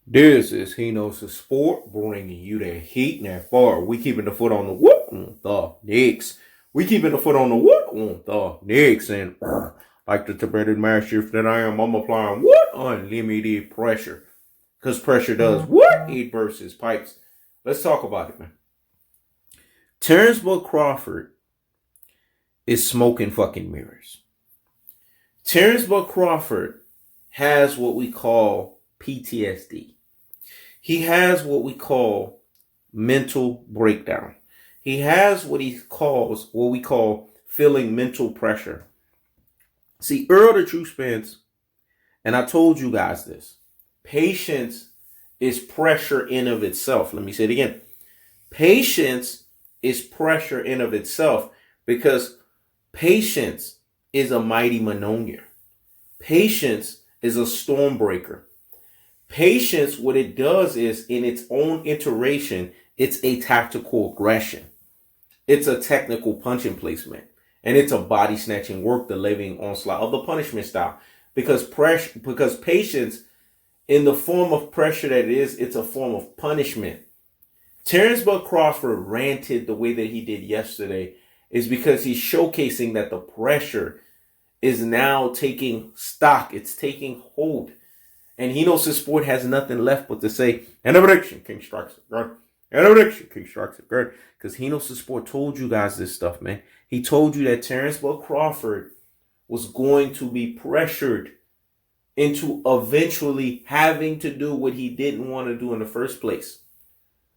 This is He Knows the Sport, bringing you that heat and that far. We keeping the foot on the what on the Knicks. We keeping the foot on the what on the Knicks. And like the Tibetan master that I am, I'm applying what? Unlimited pressure. Because pressure does what? It bursts his pipes. Let's talk about it, man. Terence Crawford is smoking fucking mirrors. Terence Crawford has what we call PTSD. He has what we call mental breakdown. He has what we call feeling mental pressure. See, Errol Spence, and I told you guys this. Patience is pressure in of itself. Let me say it again. Patience is pressure in of itself because patience is a mighty Manonia. Patience is a storm breaker. Patience, what it does is, in its own iteration, it's a tactical aggression. It's a technical punching placement. And it's a body snatching work, the living onslaught of the punishment style. Because patience, in the form of pressure that it is, it's a form of punishment. Terence Crawford ranted the way that he did yesterday is because he's showcasing that the pressure is now taking stock. It's taking hold. And he knows his sport has nothing left but to say, an addiction, King strikes it, guard. An addiction, King strikes it, guard. Because he knows his sport told you guys this stuff, man. He told you that Terence Crawford was going to be pressured into eventually having to do what he didn't want to do in the first place,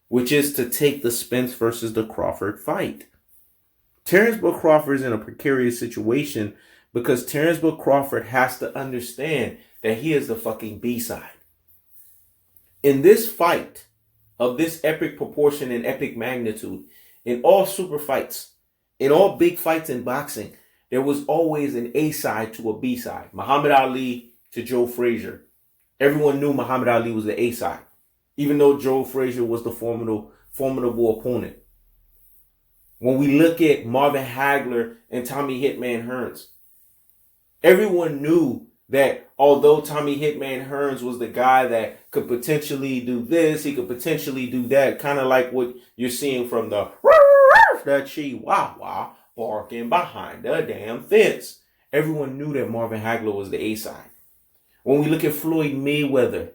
which is to take the Spence versus the Crawford fight. Terence Crawford is in a precarious situation because Terence Crawford has to understand that he is the fucking B-side. In this fight of this epic proportion and epic magnitude, in all super fights, in all big fights in boxing, there was always an A-side to a B-side. Muhammad Ali to Joe Frazier. Everyone knew Muhammad Ali was the A-side, even though Joe Frazier was the formidable opponent. When we look at Marvin Hagler and Tommy Hitman Hearns, everyone knew that although Tommy Hitman Hearns was the guy that could potentially do this, he could potentially do that, kind of like what you're seeing from the Chihuahua barking behind the damn fence. Everyone knew that Marvin Hagler was the A-side. When we look at Floyd Mayweather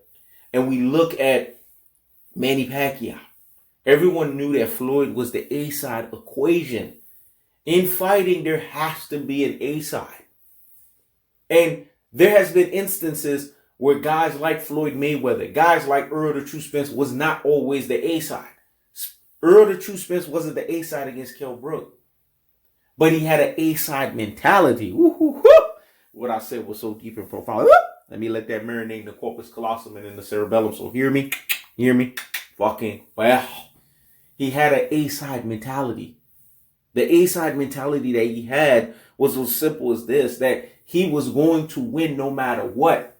and we look at Manny Pacquiao, everyone knew that Floyd was the A-side equation. In fighting, there has to be an A-side. And there has been instances where guys like Floyd Mayweather, guys like Errol the True Spence was not always the A-side. Errol the True Spence wasn't the A-side against Kell Brook. But he had an A-side mentality. What I said was so deep and profound. Let me let that marinate in the corpus callosum and in the cerebellum. So hear me. Fucking well. He had an A-side mentality. The A-side mentality that he had was as simple as this, that he was going to win no matter what.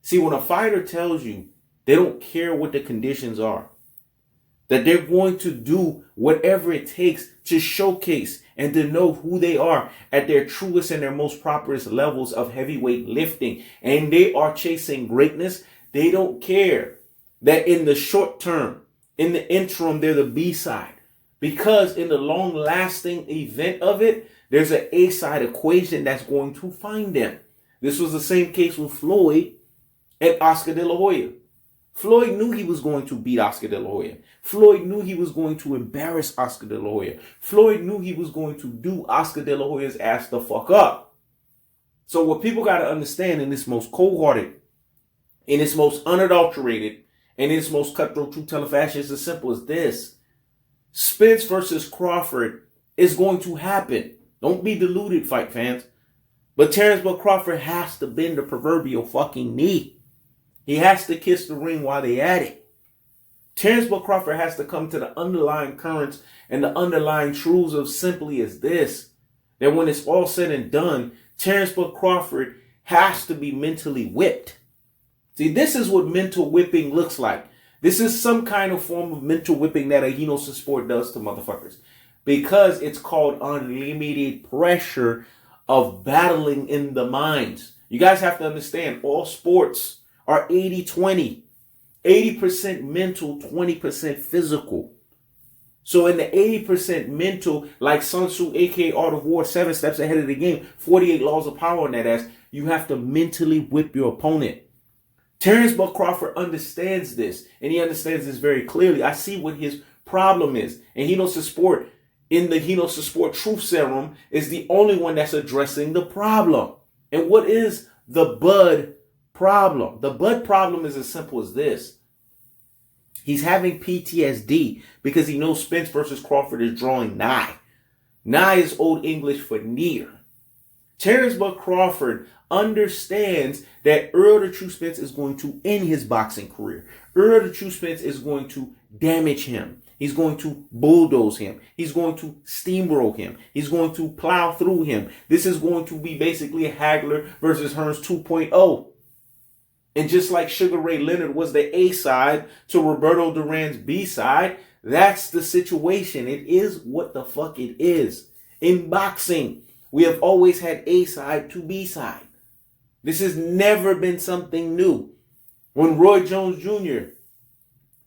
See, when a fighter tells you they don't care what the conditions are, that they're going to do whatever it takes to showcase and to know who they are at their truest and their most properest levels of heavyweight lifting, and they are chasing greatness, they don't care that in the short term, in the interim, they're the B-side. Because in the long-lasting event of it, there's an A-side equation that's going to find them. This was the same case with Floyd and Oscar De La Hoya. Floyd knew he was going to beat Oscar De La Hoya. Floyd knew he was going to embarrass Oscar De La Hoya. Floyd knew he was going to do Oscar De La Hoya's ass the fuck up. So what people got to understand in this most cold-hearted, in its most unadulterated, and in its most cutthroat true telefashion is as simple as this. Spence versus Crawford is going to happen. Don't be deluded, fight fans. But Terence Crawford has to bend the proverbial fucking knee. He has to kiss the ring while they at it. Terence Crawford has to come to the underlying currents and the underlying truths of simply as this. That when it's all said and done, Terence Crawford has to be mentally whipped. See, this is what mental whipping looks like. This is some kind of form of mental whipping that a Hinosa sport does to motherfuckers. Because it's called unlimited pressure of battling in the minds. You guys have to understand, all sports are 80-20. 80% mental, 20% physical. So in the 80% mental, like Sun Tzu, aka Art of War, 7 steps ahead of the game, 48 laws of power on that ass, you have to mentally whip your opponent. Terence Crawford understands this, and he understands this very clearly. I see what his problem is. And Hinosa Sport, in the Hinosa Sport Truth Serum, is the only one that's addressing the problem. And what is the Bud problem? The Bud problem is as simple as this. He's having PTSD because he knows Spence versus Crawford is drawing nigh. Nigh is Old English for near. Terence Crawford understands that Errol the True Spence is going to end his boxing career. Errol the True Spence is going to damage him. He's going to bulldoze him. He's going to steamroll him. He's going to plow through him. This is going to be basically a Hagler versus Hearns 2.0. And just like Sugar Ray Leonard was the A side to Roberto Duran's B side, that's the situation. It is what the fuck it is. In boxing, we have always had A side to B side. This has never been something new. When Roy Jones Jr.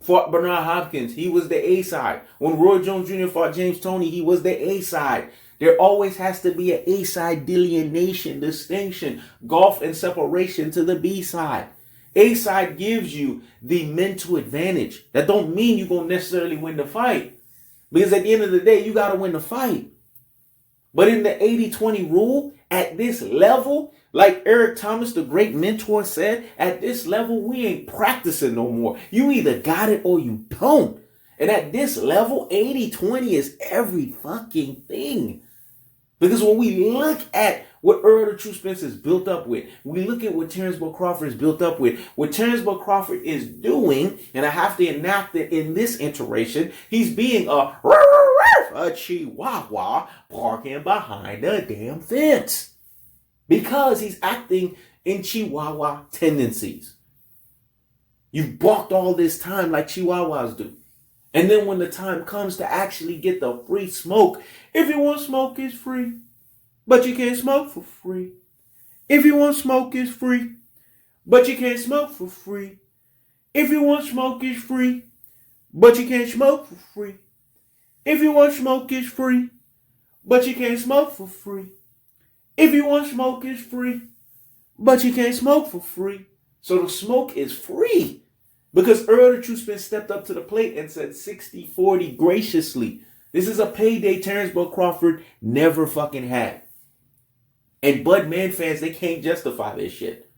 fought Bernard Hopkins, he was the A side. When Roy Jones Jr. fought James Toney, he was the A side. There always has to be an A side delineation, distinction, gulf and separation to the B side. A side gives you the mental advantage. That don't mean you're going to necessarily win the fight. Because at the end of the day, you got to win the fight. But in the 80-20 rule, at this level, like Eric Thomas, the great mentor, said, at this level, we ain't practicing no more. You either got it or you don't. And at this level, 80-20 is every fucking thing. Because when we look at what Errol the True Spence is built up with, we look at what Terence Crawford is built up with, what Terence Crawford is doing, and I have to enact it in this iteration, he's being a chihuahua parking behind a damn fence. Because he's acting in chihuahua tendencies. You've balked all this time like chihuahuas do. And then when the time comes to actually get the free smoke, if you want smoke, it's free. But you can't smoke for free. If you want smoke, it's free. But you can't smoke for free. If you want smoke, it's free. But you can't smoke for free. If you want smoke, it's free. But you can't smoke for free. If you want smoke, it's free. But you can't smoke for free. So the smoke is free. Because Errol the True Spence stepped up to the plate and said 60-40 graciously. This is a payday Terence Crawford never fucking had. And Bud Man fans, they can't justify this shit.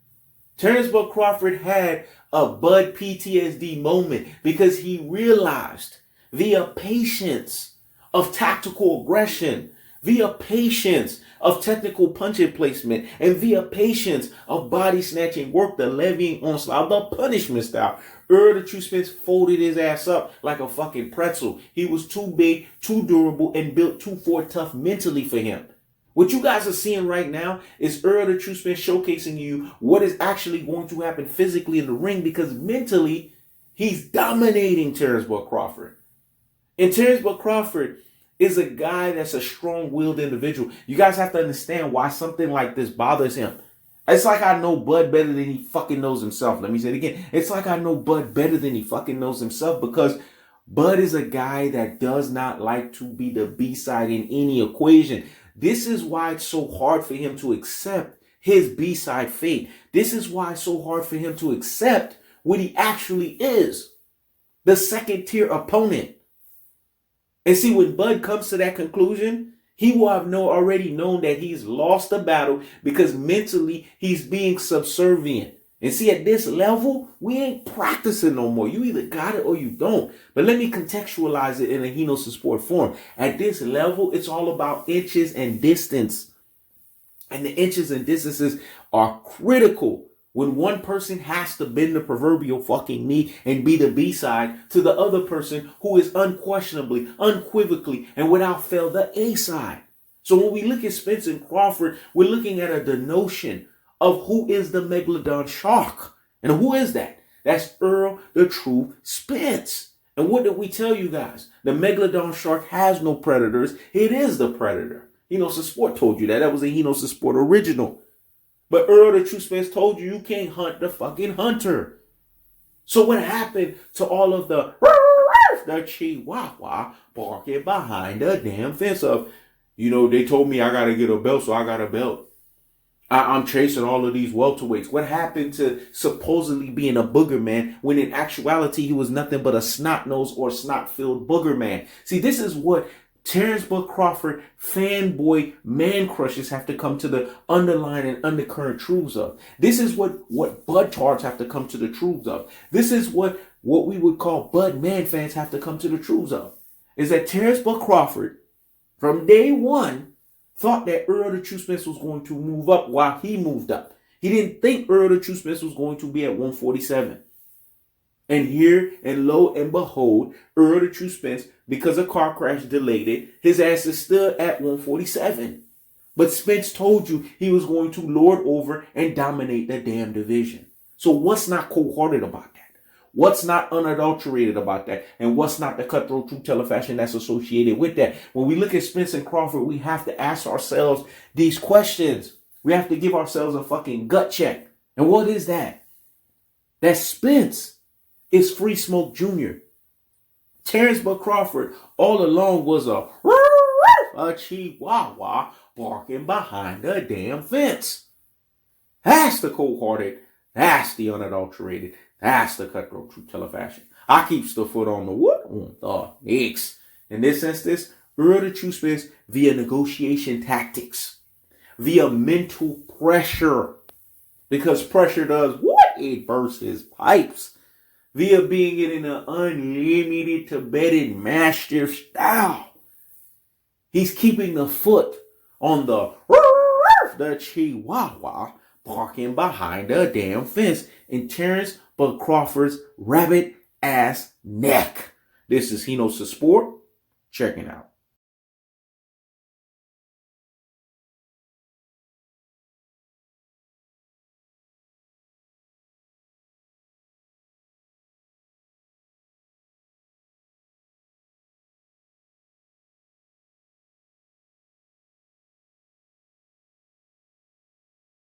Terence Crawford had a Bud PTSD moment because he realized via patience of tactical aggression, via patience of technical punching placement, and via patience of body snatching work, the levying onslaught, the punishment style. Errol the True Spence folded his ass up like a fucking pretzel. He was too big, too durable, and built too fort tough mentally for him. What you guys are seeing right now is Errol the True Spence showcasing you what is actually going to happen physically in the ring, because mentally, he's dominating Terence Crawford. And Terence Crawford is a guy that's a strong-willed individual. You guys have to understand why something like this bothers him. It's like I know Bud better than he fucking knows himself. Let me say it again. It's like I know Bud better than he fucking knows himself, because Bud is a guy that does not like to be the B-side in any equation. This is why it's so hard for him to accept his B-side fate. This is why it's so hard for him to accept what he actually is. The second-tier opponent. And see, when Bud comes to that conclusion, he will have already known that he's lost the battle, because mentally he's being subservient. And see, at this level, we ain't practicing no more. You either got it or you don't. But let me contextualize it in a Hinosa Sport form. At this level, it's all about inches and distance. And the inches and distances are critical when one person has to bend the proverbial fucking knee and be the B-side to the other person who is unquestionably, unequivocally, and without fail, the A-side. So when we look at Spence and Crawford, we're looking at a denotion of who is the Megalodon Shark. And who is that? That's Errol the True Spence. And what did we tell you guys? The Megalodon Shark has no predators. It is the predator. Hinosa Sport told you that. That was a Hinosa Sport original. But Errol the True Spence told you can't hunt the fucking hunter. So what happened to all of the chihuahua barking behind the damn fence of, they told me I got to get a belt, so I got a belt. I'm chasing all of these welterweights. What happened to supposedly being a booger man when in actuality he was nothing but a snot-nosed or snot-filled booger man? See, this is what Terence Crawford fanboy man crushes have to come to the underlying and undercurrent truths of. This is what Bud Tards have to come to the truths of. This is what we would call Bud Man fans have to come to the truths of. Is that Terence Crawford, from day one, thought that Errol the True Spence was going to move up while he moved up. He didn't think Errol the True Spence was going to be at 147. And here and lo and behold, Errol the True Spence, because a car crash delayed it, his ass is still at 147. But Spence told you he was going to lord over and dominate the damn division. So what's not cold-hearted about that? What's not unadulterated about that? And what's not the cutthroat true telefashion that's associated with that? When we look at Spence and Crawford, we have to ask ourselves these questions. We have to give ourselves a fucking gut check. And what is that? That Spence is Free Smoke Jr. Terence Crawford all along was a chihuahua barking behind the damn fence. That's the cold-hearted. That's the unadulterated. That's the cutthroat true telefashion. I keeps the foot on the what? On the Knicks. In this instance, Errol the True Spence via negotiation tactics, via mental pressure, because pressure does what? It bursts his pipes. Via being in an unlimited Tibetan master style. He's keeping the foot on the chihuahua barking behind the damn fence in Terence Crawford's rabbit ass neck. This is He Knows the Sport. Checking out.